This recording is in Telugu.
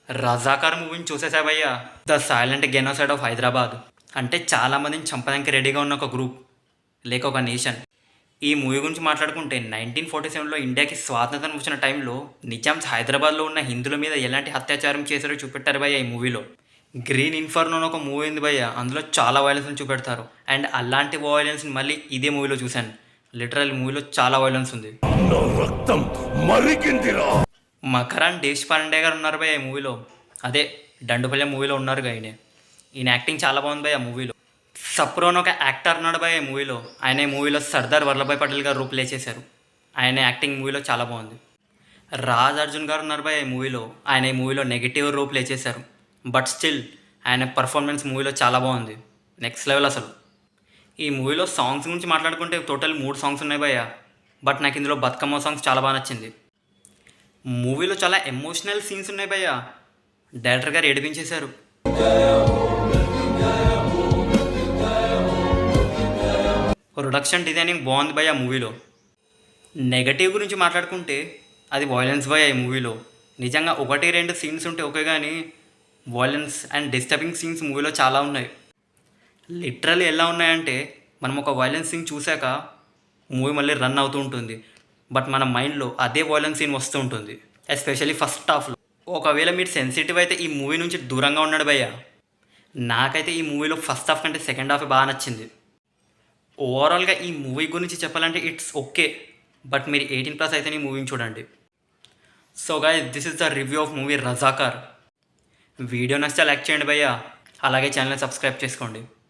రజాకార్ మూవీని చూసేసా భయ్యా. The silent genocide of Hyderabad. అంటే చాలామందిని చంపడానికి రెడీగా ఉన్న ఒక గ్రూప్ లేక ఒక నేషన్. ఈ మూవీ గురించి మాట్లాడుకుంటే 1947లో ఇండియాకి స్వాతంత్రం వచ్చిన టైంలో నిజామ్స్ హైదరాబాద్లో ఉన్న హిందువుల మీద ఎలాంటి అత్యాచారం చేశారో చూపెట్టారు భయ్య ఈ మూవీలో. గ్రీన్ ఇన్ఫర్నో అని ఒక మూవీ ఉంది భయ్య, అందులో చాలా వైలెన్స్ని చూపెడతారు. అండ్ అలాంటి వైలెన్స్ని మళ్ళీ ఇదే మూవీలో చూశాను. లిటరల్ మూవీలో చాలా వైలెన్స్ ఉంది. రక్తం మరిగిందిరా. మకరాన్ దేశపాండే గారు ఉన్నారు భయ్య ఈ మూవీలో. అదే దండుపల్లె మూవీలో ఉన్నారు ఈయన యాక్టింగ్ చాలా బాగుంది భయ్య మూవీలో. సప్రోన్ ఒక యాక్టర్ ఉన్నాడు భయ్య ఈ మూవీలో. ఆయన ఈ మూవీలో సర్దార్ వల్లభాయ్ పటేల్ గారు రూప్ ప్లే చేశారు. ఆయన యాక్టింగ్ మూవీలో చాలా బాగుంది. రాజ్ అర్జున్ గారు ఉన్నారు భయ్య ఈ మూవీలో. ఆయన ఈ మూవీలో నెగిటివ్ రోల్ ప్లే చేశారు. బట్ స్టిల్ ఆయన పర్ఫార్మెన్స్ మూవీలో చాలా బాగుంది, నెక్స్ట్ లెవెల్ అసలు. ఈ మూవీలో సాంగ్స్ గురించి మాట్లాడుకుంటే టోటల్ 3 సాంగ్స్ ఉన్నాయి భయ్య. బట్ నాకు ఇందులో బతుకమ్మ సాంగ్స్ చాలా బాగా నచ్చింది. మూవీలో చాలా ఎమోషనల్ సీన్స్ ఉన్నాయి భయ్య. డైరెక్టర్ గారు ఏడిపించేశారు. ప్రొడక్షన్ డిజైనింగ్ బాగుంది భయ్య మూవీలో. నెగటివ్ గురించి మాట్లాడుకుంటే అది వైలెన్స్ భయ్య ఈ మూవీలో. నిజంగా 1-2 సీన్స్ ఉంటే ఓకే, కానీ వైలెన్స్ అండ్ డిస్టర్బింగ్ సీన్స్ మూవీలో చాలా ఉన్నాయి. లిటరల్లీ ఎలా ఉన్నాయంటే మనం ఒక వైలెన్స్ సీన్ చూశాక మూవీ మళ్ళీ రన్ అవుతూ ఉంటుంది. బట్ మన మైండ్లో అదే వైలెన్స్ సీన్ వస్తూ ఉంటుంది, ఎస్పెషల్లీ ఫస్ట్ హాఫ్లో. ఒకవేళ మీరు సెన్సిటివ్ అయితే ఈ మూవీ నుంచి దూరంగా ఉన్నాడు భయ్య. నాకైతే ఈ మూవీలో ఫస్ట్ హాఫ్ కంటే సెకండ్ హాఫ్ బాగా నచ్చింది. ఓవరాల్గా ఈ మూవీ గురించి చెప్పాలంటే ఇట్స్ ఓకే, బట్ మీరు 18+ అయితే ఈ మూవీని చూడండి. So guys, this is the review of movie Razakar. Video నచ్చితే లైక్ చేయండి భయ్య, అలాగే ఛానల్ని సబ్స్క్రైబ్ చేసుకోండి.